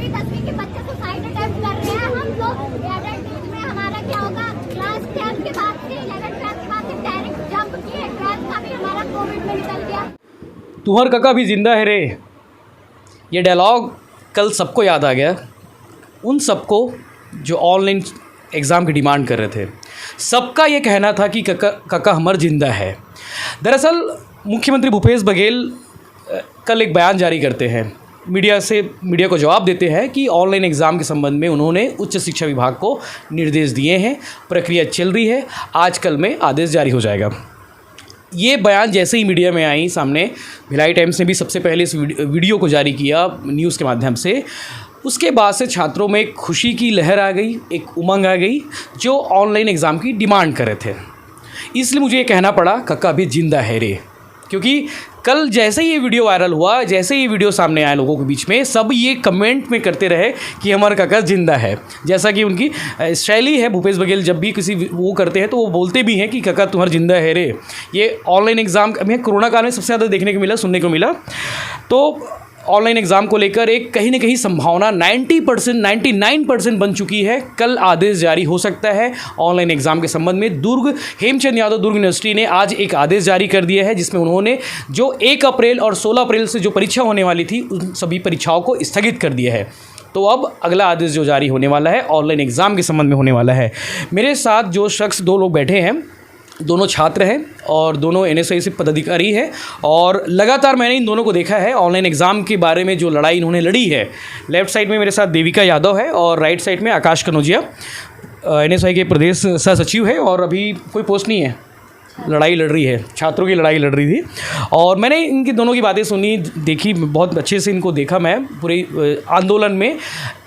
9वीं 10वीं के बच्चे सुसाइड अटेम्प्ट कर रहे हैं। हम लोग 11th में हमारा क्या होगा, क्लास 10 के बाद से 11th 12th के बाद से डायरेक्ट जंप किए, 12th का भी हमारा कोविड में निकल गया। तुम्हार काका भी जिंदा है रे, ये डायलॉग कल सबको याद आ गया, उन सबको जो ऑनलाइन एग्ज़ाम की डिमांड कर रहे थे। सबका ये कहना था कि काका हमर जिंदा है। दरअसल मुख्यमंत्री भूपेश बघेल कल एक बयान जारी करते हैं, मीडिया को जवाब देते हैं कि ऑनलाइन एग्ज़ाम के संबंध में उन्होंने उच्च शिक्षा विभाग को निर्देश दिए हैं, प्रक्रिया चल रही है, आज कल में आदेश जारी हो जाएगा। ये बयान जैसे ही मीडिया में आई सामने, भिलाई टाइम्स ने भी सबसे पहले इस वीडियो को जारी किया न्यूज़ के माध्यम से, उसके बाद से छात्रों में एक खुशी की लहर आ गई, एक उमंग आ गई जो ऑनलाइन एग्ज़ाम की डिमांड कर रहे थे। इसलिए मुझे ये कहना पड़ा काका अभी जिंदा है रे, क्योंकि कल जैसे ही ये वीडियो वायरल हुआ, जैसे ही ये वीडियो सामने आया लोगों के बीच में, सब ये कमेंट में करते रहे कि हमारा काका जिंदा है। जैसा कि उनकी शैली है, भूपेश बघेल जब भी किसी वो करते हैं तो वो बोलते भी हैं कि काका तुम्हारा जिंदा है रे। ये ऑनलाइन एग्ज़ाम हमें कोरोना काल में सबसे ज़्यादा देखने को मिला, सुनने को मिला। तो ऑनलाइन एग्ज़ाम को लेकर एक कहीं ना कहीं संभावना 90% 99% बन चुकी है। कल आदेश जारी हो सकता है ऑनलाइन एग्ज़ाम के संबंध में। हेमचंद यादव दुर्ग यूनिवर्सिटी ने आज एक आदेश जारी कर दिया है, जिसमें उन्होंने जो 1 अप्रैल और 16 अप्रैल से जो परीक्षा होने वाली थी उन सभी परीक्षाओं को स्थगित कर दिया है। तो अब अगला आदेश जो जारी होने वाला है ऑनलाइन एग्ज़ाम के संबंध में होने वाला है। मेरे साथ जो शख्स 2 लोग बैठे हैं, दोनों छात्र हैं और दोनों एनएसआई से पदाधिकारी हैं, और लगातार मैंने इन दोनों को देखा है ऑनलाइन एग्ज़ाम के बारे में जो लड़ाई इन्होंने लड़ी है। लेफ़्ट साइड में मेरे साथ देविका यादव है और राइट साइड में आकाश कनौजिया एनएसआई के प्रदेश सह सचिव है, और अभी कोई पोस्ट नहीं है, लड़ाई लड़ रही है, छात्रों की लड़ाई लड़ रही थी। और मैंने इनकी दोनों की बातें सुनी, देखी, बहुत अच्छे से इनको देखा मैं पूरे आंदोलन में।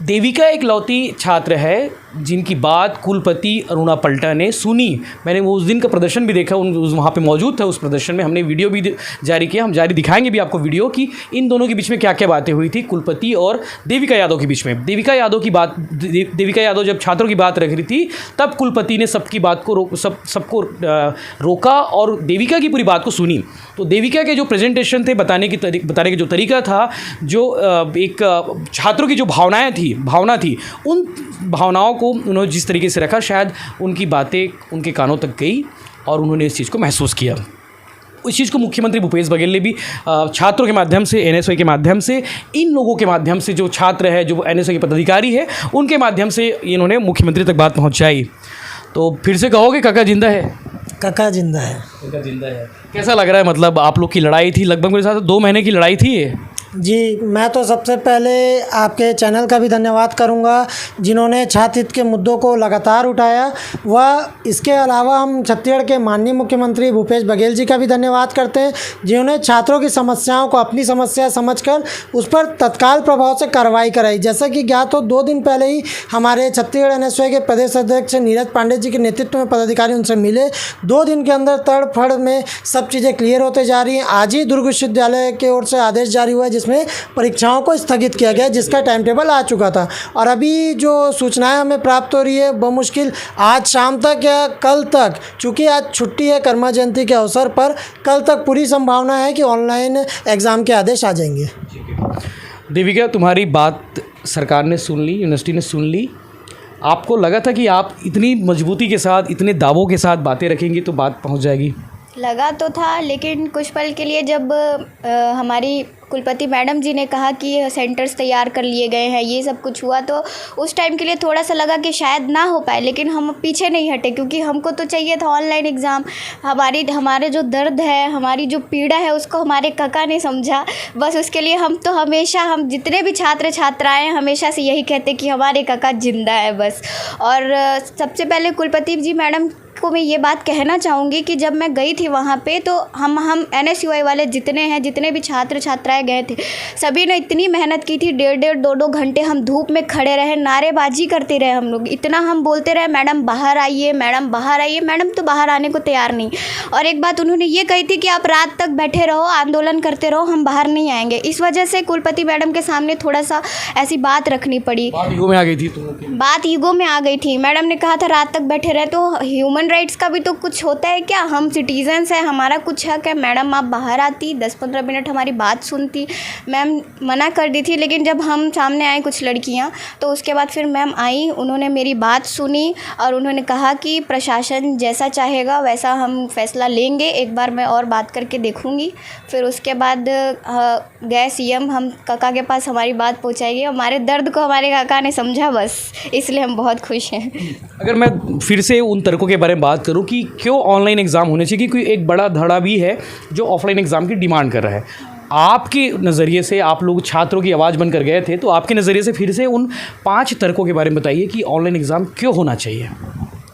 देविका एक लौती छात्र है जिनकी बात कुलपति अरुणा पल्टा ने सुनी। मैंने वो उस दिन का प्रदर्शन भी देखा, वहाँ पे मौजूद था उस प्रदर्शन में, हमने वीडियो भी जारी किया, हम जारी दिखाएंगे भी आपको वीडियो कि इन दोनों के बीच में क्या क्या बातें हुई थी, कुलपति और देविका यादव के बीच में। देविका यादव जब छात्रों की बात रख रही थी तब कुलपति ने सबकी बात को सबको रोका और देविका की पूरी बात को सुनी। तो देविका के जो प्रेजेंटेशन थे, बताने का जो तरीका था, जो एक छात्रों की जो भावना थी, उन भावनाओं को उन्होंने जिस तरीके से रखा, शायद उनकी बातें उनके कानों तक गई और उन्होंने इस चीज़ को महसूस किया। उस चीज़ को मुख्यमंत्री भूपेश बघेल ने भी छात्रों के माध्यम से, एनएसआई के माध्यम से, इन लोगों के माध्यम से, जो छात्र है, जो एनएसआई के पदाधिकारी है, उनके माध्यम से इन्होंने मुख्यमंत्री तक बात पहुँचाई। तो फिर से कहोगे काका जिंदा है? काका जिंदा है। काका जिंदा है। कैसा लग रहा है? मतलब आप लोग की लड़ाई थी, लगभग मेरे साथ 2 महीने की लड़ाई थी ये। जी, मैं तो सबसे पहले आपके चैनल का भी धन्यवाद करूंगा जिन्होंने छात्र हित के मुद्दों को लगातार उठाया। वह इसके अलावा हम छत्तीसगढ़ के माननीय मुख्यमंत्री भूपेश बघेल जी का भी धन्यवाद करते हैं, जिन्होंने छात्रों की समस्याओं को अपनी समस्या समझकर उस पर तत्काल प्रभाव से कार्रवाई कराई। जैसा कि ज्ञात हो, 2 दिन पहले ही हमारे छत्तीसगढ़ एनएसआई के प्रदेश अध्यक्ष नीरज पांडे जी के नेतृत्व में पदाधिकारी उनसे मिले। 2 दिन के अंदर तड़फड़ में सब चीज़ें क्लियर होते जा रही हैं। आज ही दुर्ग विश्वविद्यालय की ओर से आदेश जारी हुआ है में परीक्षाओं को स्थगित किया गया, जिसका टाइम टेबल आ चुका था। और अभी जो सूचनाएं हमें प्राप्त हो रही है, बमुश्किल आज शाम तक या कल तक, चूँकि आज छुट्टी है कर्मा जयंती के अवसर पर, कल तक पूरी संभावना है कि ऑनलाइन एग्ज़ाम के आदेश आ जाएंगे। देविका, तुम्हारी बात सरकार ने सुन ली, यूनिवर्सिटी ने सुन ली। आपको लगा था कि आप इतनी मजबूती के साथ, इतने दावों के साथ बातें रखेंगी तो बात पहुंच जाएगी? लगा तो था, लेकिन कुछ पल के लिए जब हमारी कुलपति मैडम जी ने कहा कि सेंटर्स तैयार कर लिए गए हैं, ये सब कुछ हुआ, तो उस टाइम के लिए थोड़ा सा लगा कि शायद ना हो पाए। लेकिन हम पीछे नहीं हटे, क्योंकि हमको तो चाहिए था ऑनलाइन एग्ज़ाम। हमारे जो दर्द है, हमारी जो पीड़ा है, उसको हमारे काका ने समझा। बस उसके लिए हम जितने भी छात्र छात्राएँ हैं, हमेशा से यही कहते कि हमारे काका जिंदा है बस। और सबसे पहले कुलपति जी मैडम को मैं ये बात कहना चाहूँगी कि जब मैं गई थी वहाँ पे, तो हम एनएसयूआई वाले जितने भी छात्र छात्राएं गए थे, सभी ने इतनी मेहनत की थी। 1.5 2 घंटे हम धूप में खड़े रहे, नारेबाजी करते रहे हम लोग। इतना हम बोलते रहे, मैडम बाहर आइए, मैडम बाहर आइए। मैडम तो बाहर आने को तैयार नहीं। और एक बात उन्होंने ये कही थी कि आप रात तक बैठे रहो, आंदोलन करते रहो, हम बाहर नहीं आएंगे। इस वजह से कुलपति मैडम के सामने थोड़ा सा ऐसी बात रखनी पड़ी। बात ईगो में आ गई थी बात ईगो में आ गई थी। मैडम ने कहा था रात तक बैठे रहे, तो ह्यूमन ह्यूमन राइट्स का भी तो कुछ होता है क्या? हम सिटीजन्स हैं, हमारा कुछ हक है। मैडम आप बाहर आती, 10-15 मिनट हमारी बात सुनती। मैम मना कर दी थी, लेकिन जब हम सामने आए कुछ लड़कियां, तो उसके बाद फिर मैम आई, उन्होंने मेरी बात सुनी और उन्होंने कहा कि प्रशासन जैसा चाहेगा वैसा हम फैसला लेंगे, एक बार मैं और बात करके देखूंगी। फिर उसके बाद गए सीएम, हम काका के पास हमारी बात पहुंचाई, हमारे दर्द को हमारे काका ने समझा, बस इसलिए हम बहुत खुश हैं। अगर मैं फिर से उन तर्कों के बारे में बात करूं कि क्यों ऑनलाइन एग्ज़ाम होने चाहिए, क्योंकि एक बड़ा धड़ा भी है जो ऑफलाइन एग्ज़ाम की डिमांड कर रहा है। आपके नज़रिए से, आप लोग छात्रों की आवाज़ बनकर गए थे, तो आपके नज़रिए से फिर से उन 5 तर्कों के बारे में बताइए कि ऑनलाइन एग्ज़ाम क्यों होना चाहिए।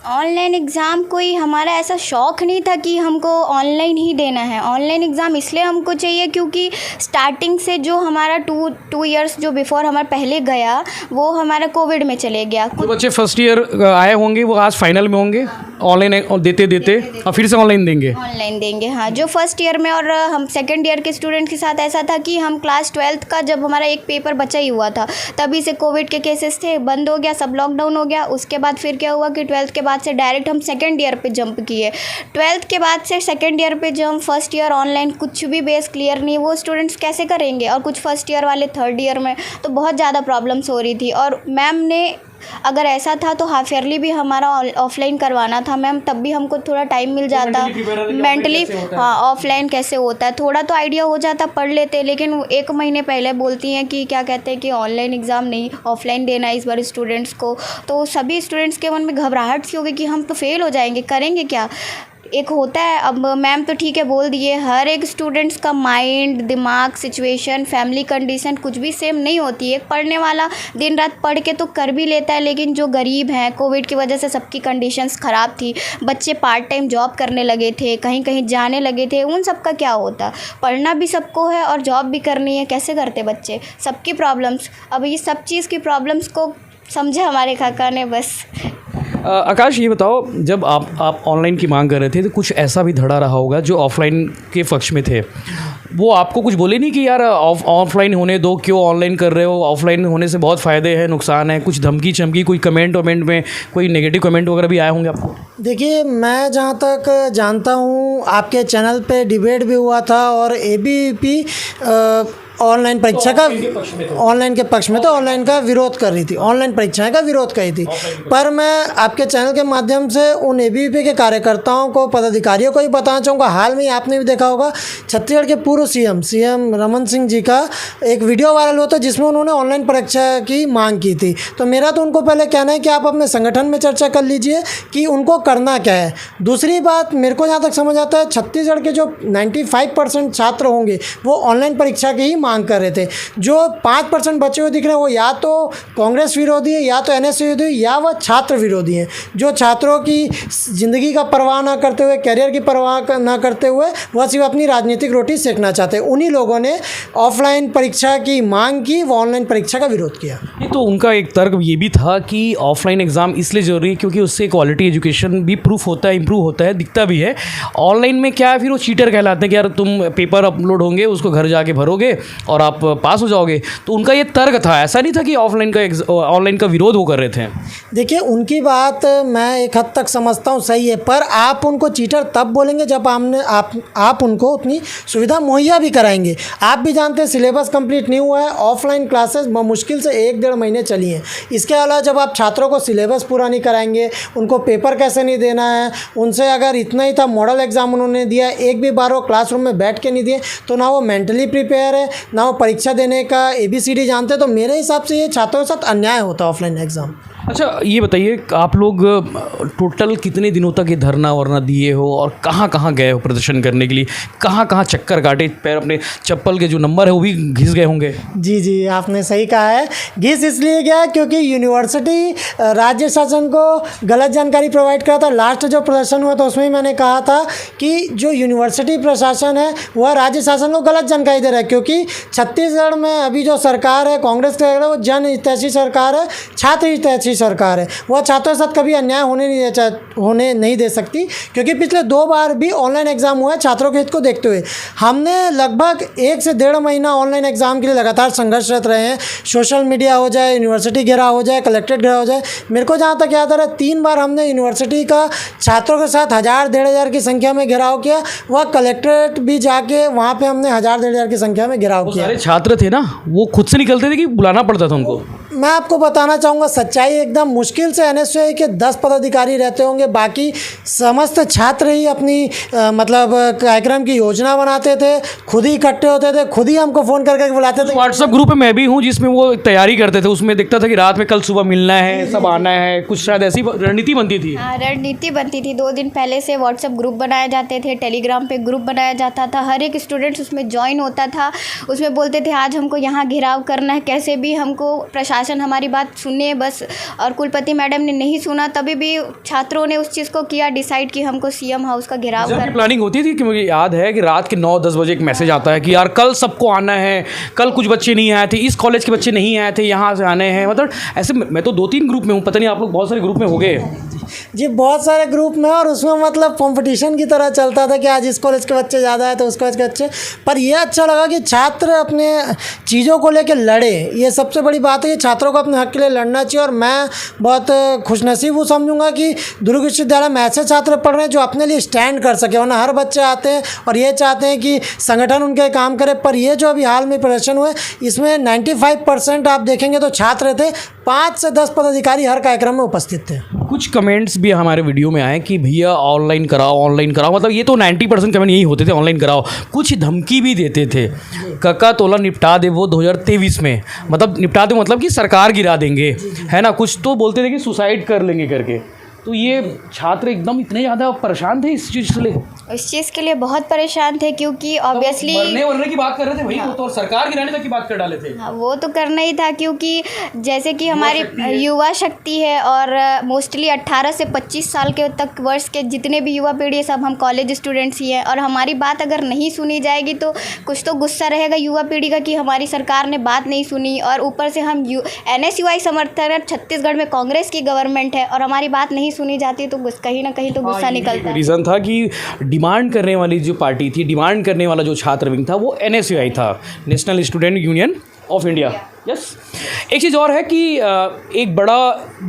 ऑनलाइन एग्ज़ाम कोई हमारा ऐसा शौक़ नहीं था कि हमको ऑनलाइन ही देना है। ऑनलाइन एग्ज़ाम इसलिए हमको चाहिए क्योंकि स्टार्टिंग से जो हमारा टू ईयर्स जो बिफोर हमारा पहले गया, वो हमारा कोविड में चले गया। जो बच्चे फर्स्ट ईयर आए होंगे वो आज फाइनल में होंगे, ऑनलाइन देते और फिर से ऑनलाइन देंगे। हाँ, जो फर्स्ट ईयर में, और हम सेकेंड ईयर के स्टूडेंट के साथ ऐसा था कि हम क्लास 12th का जब हमारा एक पेपर बचा ही हुआ था, तभी से कोविड के केसेस थे, बंद हो गया, सब लॉकडाउन हो गया। उसके बाद फिर क्या हुआ कि 12th के बाद से डायरेक्ट हम सेकेंड ईयर पे जंप किए। 12th के बाद से सेकेंड ईयर पे जंप, फर्स्ट ईयर ऑनलाइन, कुछ भी बेस क्लियर नहीं, वो स्टूडेंट्स कैसे करेंगे? और कुछ फर्स्ट ईयर वाले थर्ड ईयर में, तो बहुत ज़्यादा प्रॉब्लम्स हो रही थी। और मैम ने, अगर ऐसा था तो हाफ ईयरली भी हमारा ऑफलाइन करवाना था मैम, तब भी हमको थोड़ा टाइम मिल जाता मेंटली। हाँ, ऑफलाइन कैसे होता है थोड़ा तो आइडिया हो जाता, पढ़ लेते। लेकिन 1 महीने पहले बोलती हैं कि क्या कहते हैं कि ऑनलाइन एग्ज़ाम नहीं, ऑफलाइन देना है इस बार स्टूडेंट्स को। तो सभी स्टूडेंट्स के मन में घबराहट सी हो गई कि हम तो फेल हो जाएंगे, करेंगे क्या? एक होता है, अब मैम तो ठीक है बोल दिए, हर एक स्टूडेंट्स का माइंड, दिमाग, सिचुएशन, फैमिली कंडीशन कुछ भी सेम नहीं होती है। पढ़ने वाला दिन रात पढ़ के तो कर भी लेता है, लेकिन जो गरीब हैं, कोविड की वजह से सबकी कंडीशंस ख़राब थी, बच्चे पार्ट टाइम जॉब करने लगे थे, कहीं कहीं जाने लगे थे, उन सब का क्या होता? पढ़ना भी सबको है और जॉब भी करनी है, कैसे करते बच्चे? सबकी प्रॉब्लम्स, अब ये सब चीज़ की प्रॉब्लम्स को समझा हमारे काका ने बस। आकाश, ये बताओ, जब आप ऑनलाइन की मांग कर रहे थे तो कुछ ऐसा भी धड़ा रहा होगा जो ऑफलाइन के पक्ष में थे, वो आपको कुछ बोले नहीं कि यार ऑफलाइन होने दो, क्यों ऑनलाइन कर रहे हो? ऑफलाइन होने से बहुत फ़ायदे हैं, नुकसान है, कुछ धमकी चमकी, कोई कमेंट में कोई नेगेटिव कमेंट वगैरह भी आए होंगे आपको? देखिए, मैं जहाँ तक जानता हूँ, आपके चैनल पे डिबेट भी हुआ था और एबीवीपी ऑनलाइन परीक्षा का, ऑनलाइन के पक्ष में तो ऑनलाइन का विरोध कर रही थी, ऑनलाइन परीक्षाएं का विरोध कर रही थी। पर मैं आपके चैनल के माध्यम से उन एबीवीपी के कार्यकर्ताओं को, पदाधिकारियों को ही बताना चाहूँगा, हाल में ही आपने भी देखा होगा, छत्तीसगढ़ के पूर्व सीएम रमन सिंह जी का एक वीडियो वायरल हुआ था जिसमें उन्होंने ऑनलाइन परीक्षा की मांग की थी। तो मेरा तो उनको पहले कहना है कि आप अपने संगठन में चर्चा कर लीजिए कि उनको करना क्या है। दूसरी बात, मेरे को जहाँ तक समझ आता है, छत्तीसगढ़ के जो 95% छात्र होंगे वो ऑनलाइन परीक्षा की ही मांग कर रहे थे। जो 5% बचे हुए दिख रहे हैं वो या तो कांग्रेस विरोधी है, या तो एनएस विरोधी है, या वह छात्र विरोधी हैं, जो छात्रों की ज़िंदगी का परवाह ना करते हुए, करियर की परवाह ना करते हुए, वह सिर्फ अपनी राजनीतिक रोटी सेकना चाहते हैं। उन्हीं लोगों ने ऑफलाइन परीक्षा की मांग की, वो ऑनलाइन परीक्षा का विरोध किया। तो उनका एक तर्क ये भी था कि ऑफलाइन एग्ज़ाम इसलिए ज़रूरी है क्योंकि उससे क्वालिटी एजुकेशन भी प्रूफ होता है, इम्प्रूव होता है, दिखता भी है। ऑनलाइन में क्या है, फिर वो चीटर कहलाते हैं कि यार तुम पेपर अपलोड होंगे, उसको घर जाके भरोगे और आप पास हो जाओगे। तो उनका ये तर्क था, ऐसा नहीं था कि ऑनलाइन का विरोध वो कर रहे थे। देखिए, उनकी बात मैं एक हद तक समझता हूँ, सही है, पर आप उनको चीटर तब बोलेंगे जब आप उनको उतनी सुविधा मुहैया भी कराएंगे। आप भी जानते हैं सिलेबस कंप्लीट नहीं हुआ है, ऑफलाइन क्लासेस मुश्किल से 1-1.5 महीने चली हैं। इसके अलावा जब आप छात्रों को सिलेबस पूरा नहीं कराएंगे, उनको पेपर कैसे नहीं देना है, उनसे अगर इतना ही था मॉडल एग्ज़ाम उन्होंने दिया, एक भी बार वो क्लासरूम में बैठ के नहीं दिए, तो ना वो मेंटली प्रिपेयर है, ना वो परीक्षा देने का ABCD जानते हैं। तो मेरे हिसाब से ये छात्रों के साथ अन्याय होता है ऑफलाइन एग्ज़ाम। अच्छा, ये बताइए, आप लोग टोटल कितने दिनों तक ये धरना वरना दिए हो और कहाँ कहाँ गए हो प्रदर्शन करने के लिए? कहाँ कहाँ चक्कर काटे, पैर अपने चप्पल के जो नंबर है वो भी घिस गए होंगे? जी, आपने सही कहा है। घिस इसलिए गया क्योंकि यूनिवर्सिटी राज्य शासन को गलत जानकारी प्रोवाइड करा था। लास्ट जो प्रदर्शन हुआ था उसमें मैंने कहा था कि जो यूनिवर्सिटी प्रशासन है वह राज्य शासन को गलत जानकारी दे रहा है, क्योंकि छत्तीसगढ़ में अभी जो सरकार है कांग्रेस की, वो जन हितैषी सरकार है, छात्र हितैषी अच्छी सरकार है, वह छात्रों के साथ कभी अन्याय होने नहीं दे सकती, क्योंकि पिछले 2 बार भी ऑनलाइन एग्ज़ाम हुआ है छात्रों के हित को देखते हुए। हमने लगभग 1 से 1.5 महीना ऑनलाइन एग्ज़ाम के लिए लगातार संघर्षरत रहे हैं। सोशल मीडिया हो जाए, यूनिवर्सिटी घेराव हो जाए, कलेक्ट्रेट घेराव हो जाए। मेरे को जहाँ तक याद आ रहा है 3 बार हमने यूनिवर्सिटी का छात्रों के साथ 1000-1500 की संख्या में घेराव किया। वह कलेक्ट्रेट भी जाके वहाँ पे हमने 1000-1500 की संख्या में घेराव किया। सारे छात्र थे ना, वो खुद से निकलते थे कि बुलाना पड़ता था उनको? मैं आपको बताना चाहूँगा सच्चाई एकदम, मुश्किल से एनएसयूआई के 10 पदाधिकारी रहते होंगे, बाकी समस्त छात्र ही अपनी मतलब कार्यक्रम की योजना बनाते थे, खुद ही इकट्ठे होते थे, खुद ही हमको फ़ोन करके बुलाते थे। व्हाट्सएप ग्रुप में मैं भी हूँ जिसमें वो तैयारी करते थे, उसमें दिखता था कि रात में कल सुबह मिलना है, सब आना है, कुछ शायद ऐसी रणनीति बनती थी। हाँ, रणनीति बनती थी। 2 दिन पहले से व्हाट्सएप ग्रुप बनाए जाते थे, टेलीग्राम पे ग्रुप बनाया जाता था, हर एक स्टूडेंट्स उसमें ज्वाइन होता था, उसमें बोलते थे आज हमको यहाँ घेराव करना है, कैसे भी हमको प्रशासन हमारी बात सुने बस। और कुलपति मैडम ने नहीं सुना, तभी भी छात्रों ने उस चीज़ को किया डिसाइड कि हमको सीएम हाउस का घेराव करना। प्लानिंग होती थी कि मुझे याद है कि रात के 9-10 बजे एक मैसेज आता है कि यार कल सबको आना है, कल कुछ बच्चे नहीं आए थे, इस कॉलेज के बच्चे नहीं आए थे, यहाँ से आने हैं। मतलब ऐसे मैं तो 2-3 ग्रुप में हूँ, पता नहीं आप लोग बहुत सारे ग्रुप में हो गए। जी बहुत सारे ग्रुप में, और उसमें मतलब कंपटीशन की तरह चलता था कि आज इस कॉलेज के बच्चे ज़्यादा है तो उस कॉलेज के बच्चे। पर यह अच्छा लगा कि छात्र अपने चीज़ों को लेकर लड़े, ये सबसे बड़ी बात है कि छात्रों को अपने हक के लिए लड़ना चाहिए। और मैं बहुत खुशनसीब हूँ समझूंगा कि दुर्ग विश्वविद्यालय में ऐसे छात्र पढ़ रहे हैं जो अपने लिए स्टैंड कर सके, वरना हर बच्चे आते हैं और ये चाहते हैं कि संगठन उनके काम करे। पर ये जो अभी हाल में प्रदर्शन हुए, इसमें 95% आप देखेंगे तो छात्र थे, 5 से 10 पदाधिकारी हर कार्यक्रम में उपस्थित थे। कुछ कमेंट्स भी हमारे वीडियो में आए कि भैया ऑनलाइन कराओ, ऑनलाइन कराओ। मतलब ये तो 90% कमेंट यही होते थे, ऑनलाइन कराओ। कुछ धमकी भी देते थे, कक्का तोला निपटा दे वो 2023 में, मतलब निपटा दे मतलब कि सरकार गिरा देंगे, है ना। कुछ तो बोलते थे कि सुसाइड कर लेंगे करके। तो ये छात्र एकदम इतने ज़्यादा परेशान थे इस चीज़ से, इस चीज़ के लिए बहुत परेशान थे, क्योंकि ऑब्वियसली मरने की बात कर रहे थे भाई। वो तो सरकार गिराने तक की बात कर डाले थे। हाँ, वो तो करना ही था, क्योंकि जैसे कि हमारी युवा शक्ति है और मोस्टली 18 से 25 साल के तक वर्ष के जितने भी युवा पीढ़ी है सब हम कॉलेज स्टूडेंट्स ही हैं। और हमारी बात अगर नहीं सुनी जाएगी तो कुछ तो गुस्सा रहेगा युवा पीढ़ी का कि हमारी सरकार ने बात नहीं सुनी। और ऊपर से हम NSUI समर्थक, छत्तीसगढ़ में कांग्रेस की गवर्नमेंट है और हमारी बात नहीं सुनी जाती तो कहीं ना कहीं तो गुस्सा निकलता है। रीज़न था कि डिमांड करने वाली जो पार्टी थी, डिमांड करने वाला जो छात्र विंग था वो NSUI था, national student union of India. Yes. एक चीज़ और है कि एक बड़ा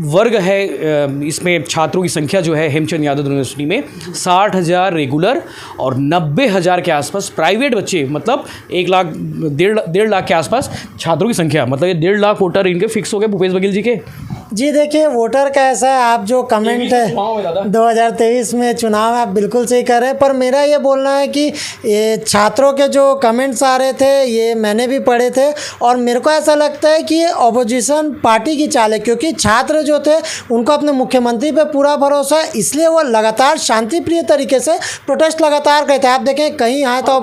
वर्ग है इसमें, छात्रों की संख्या जो है हेमचंद यादव यूनिवर्सिटी में 60,000 रेगुलर और 90,000 के आसपास प्राइवेट बच्चे, मतलब 1 लाख 1.5 लाख के आसपास छात्रों की संख्या। मतलब ये 1.5 लाख वोटर इनके फिक्स हो गए भूपेश बघेल जी के। जी देखिए, वोटर का ऐसा है, आप जो कमेंट है 2023 में चुनाव है, आप बिल्कुल सही कर रहे हैं। पर मेरा ये बोलना है कि ये छात्रों के जो कमेंट्स आ रहे थे ये मैंने भी पढ़े थे, और मेरे को ऐसा लगता है कि ये ऑपोजिशन पार्टी की चाल है, क्योंकि छात्र जो थे उनको अपने मुख्यमंत्री पे पूरा भरोसा है, इसलिए वो लगातार शांतिप्रिय तरीके से प्रोटेस्ट लगातार करते हैं। आप देखें कहीं यहाँ तो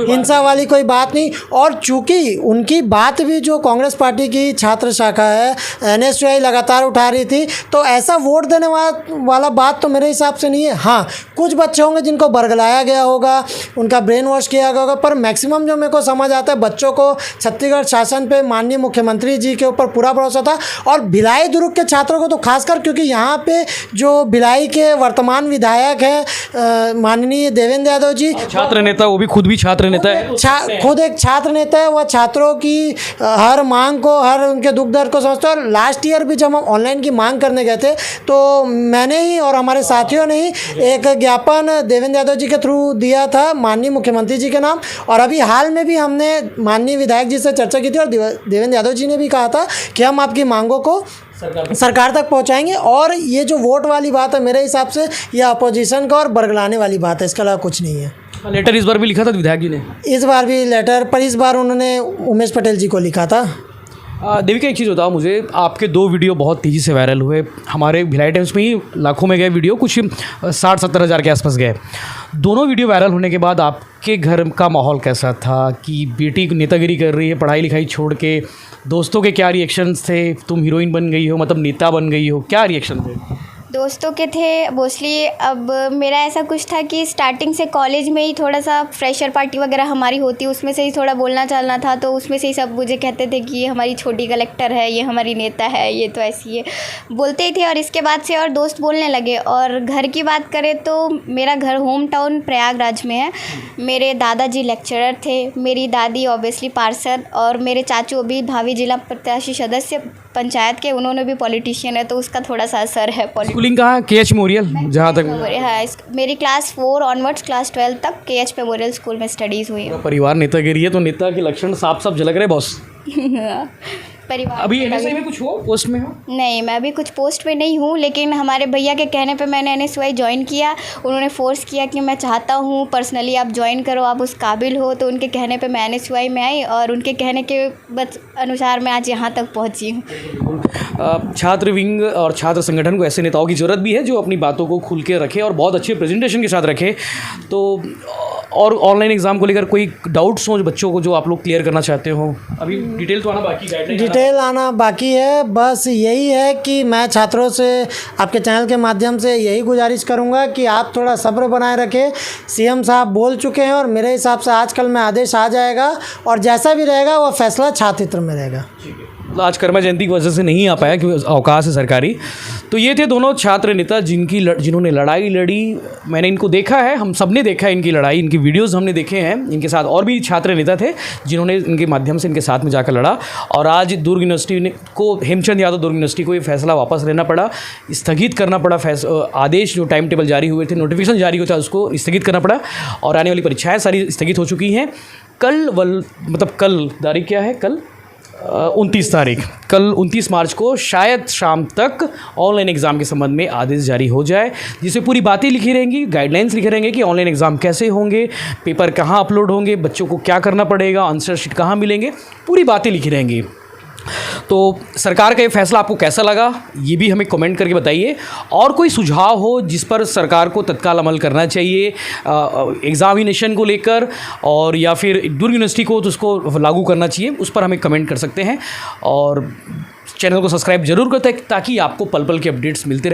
हिंसा वाली कोई बात नहीं। और चूँकि उनकी बात भी जो कांग्रेस पार्टी की छात्र शाखा है NSUI लगातार उठा रही थी, तो ऐसा वोट देने वाला बात तो मेरे हिसाब से नहीं है। हाँ, कुछ बच्चे होंगे जिनको बरगलाया गया होगा, उनका ब्रेन वॉश किया गया होगा, पर मैक्सिमम जो मेरे को समझ आता है बच्चों को छत्तीसगढ़ शासन पे माननीय मुख्यमंत्री जी के ऊपर पूरा भरोसा था। और भिलाई दुर्ग के छात्रों को तो खासकर, क्योंकि यहाँ पे जो भिलाई के वर्तमान विधायक हैं माननीय देवेंद्र यादव जी, छात्र नेता, वो भी खुद भी छात्र नेता है, खुद एक छात्र नेता है। वह छात्रों की हर मांग को, हर उनके दुख दर्द को समझते हैं। और लास्ट ईयर भी जब हम ऑनलाइन की मांग करने गए थे तो मैंने ही और हमारे साथियों ने ही एक ज्ञापन देवेंद्र यादव जी के थ्रू दिया था माननीय मुख्यमंत्री जी के नाम। और अभी हाल में भी हमने माननीय विधायक जी से चर्चा की थी और देवेंद्र यादव जी ने भी कहा था कि हम आपकी मांगों को सरकार तक पहुंचाएंगे। और ये जो वोट वाली बात है मेरे हिसाब से यह अपोजिशन का और बरगलाने वाली बात है, इसके अलावा कुछ नहीं है। लेटर इस बार भी लिखा था विधायक जी ने, इस बार भी लेटर, पर इस बार उन्होंने उमेश पटेल जी को लिखा था। देविका एक चीज़ बताओ मुझे, आपके 2 वीडियो बहुत तेज़ी से वायरल हुए, हमारे भिलाई टाइम्स में ही लाखों में गए वीडियो, कुछ 60-70 हज़ार के आसपास गए। दोनों वीडियो वायरल होने के बाद आपके घर का माहौल कैसा था कि बेटी नेतागिरी कर रही है, पढ़ाई लिखाई छोड़ के? दोस्तों के क्या रिएक्शंस थे? तुम हीरोइन बन गई हो, मतलब नेता बन गई हो, क्या रिएक्शन थे? दोस्तों के थे मोस्टली। अब मेरा ऐसा कुछ था कि स्टार्टिंग से कॉलेज में ही थोड़ा सा फ्रेशर पार्टी वगैरह हमारी होती, उसमें से ही थोड़ा बोलना चलना था, तो उसमें से ही सब मुझे कहते थे कि ये हमारी छोटी कलेक्टर है, ये हमारी नेता है, ये तो ऐसी है, बोलते ही थे। और इसके बाद से और दोस्त बोलने लगे। और घर की बात करें तो मेरा घर होम टाउन प्रयागराज में है। मेरे दादाजी लेक्चरर थे, मेरी दादी ऑब्वियसली पार्षद, और मेरे चाचू अभी भावी जिला प्रत्याशी सदस्य पंचायत के, उन्होंने भी पॉलिटिशियन है, तो उसका थोड़ा सा असर है। स्कूलिंग कहाँ? KH मेमोरियल, जहाँ तक हाँ, मेरी क्लास 4 ऑनवर्ड्स क्लास 12 तक KH मेमोरियल स्कूल में स्टडीज़ हुई है। परिवार नेतागिरी है, तो नेता के लक्षण साफ साफ झलक रहे बॉस। परिवार अभी NSY में कुछ हो, पोस्ट में हो? नहीं, मैं अभी कुछ पोस्ट पे नहीं हूँ, लेकिन हमारे भैया के कहने पे मैंने NSY ज्वाइन किया। उन्होंने फ़ोर्स किया कि मैं चाहता हूँ पर्सनली आप ज्वाइन करो, आप उस काबिल हो, तो उनके कहने पे मैं NSY में आई और उनके कहने के बस अनुसार मैं आज यहाँ तक पहुँची हूँ। छात्र विंग और छात्र संगठन को ऐसे नेताओं की ज़रूरत भी है जो अपनी बातों को खुल के रखे और बहुत अच्छे प्रेजेंटेशन के साथ रखे। तो और ऑनलाइन एग्ज़ाम को लेकर कोई डाउट्स हो बच्चों को जो आप लोग क्लियर करना चाहते हो? अभी डिटेल तो आना बाकी, गाइडलाइन डिटेल आना बाकी है। बस यही है कि मैं छात्रों से आपके चैनल के माध्यम से यही गुजारिश करूंगा कि आप थोड़ा सब्र बनाए रखें। CM साहब बोल चुके हैं और मेरे हिसाब से आजकल में आदेश आ जाएगा और जैसा भी रहेगा वो फैसला छात्र हित में रहेगा। आज कर्मा जयंती की वजह से नहीं आ पाया क्योंकि अवकाश है सरकारी। तो ये थे दोनों छात्र नेता जिन्होंने लड़ाई लड़ी। मैंने इनको देखा है, हम सब ने देखा है इनकी लड़ाई, इनकी वीडियोस हमने देखे हैं। इनके साथ और भी छात्र नेता थे जिन्होंने इनके माध्यम से इनके साथ में जाकर लड़ा। और आज दुर्ग यूनिवर्सिटी को, हेमचंद यादव दुर्ग यूनिवर्सिटी को ये फैसला वापस लेना पड़ा, स्थगित करना पड़ा। आदेश जो टाइम टेबल जारी हुए थे, नोटिफिकेशन जारी हुआ था, उसको स्थगित करना पड़ा और आने वाली परीक्षाएँ सारी स्थगित हो चुकी हैं। कल तारीख क्या है? कल 29 तारीख, कल 29 मार्च को शायद शाम तक ऑनलाइन एग्ज़ाम के संबंध में आदेश जारी हो जाए, जिसमें पूरी बातें लिखी रहेंगी, गाइडलाइंस लिखे रहेंगे कि ऑनलाइन एग्ज़ाम कैसे होंगे, पेपर कहाँ अपलोड होंगे, बच्चों को क्या करना पड़ेगा, आंसर शीट कहाँ मिलेंगे, पूरी बातें लिखी रहेंगी। तो सरकार का ये फैसला आपको कैसा लगा ये भी हमें कमेंट करके बताइए। और कोई सुझाव हो जिस पर सरकार को तत्काल अमल करना चाहिए एग्जामिनेशन को लेकर, और या फिर दुर्ग यूनिवर्सिटी को तो उसको लागू करना चाहिए, उस पर हमें कमेंट कर सकते हैं। और चैनल को सब्सक्राइब जरूर करते हैं ताकि आपको पल पल के अपडेट्स मिलते रहे।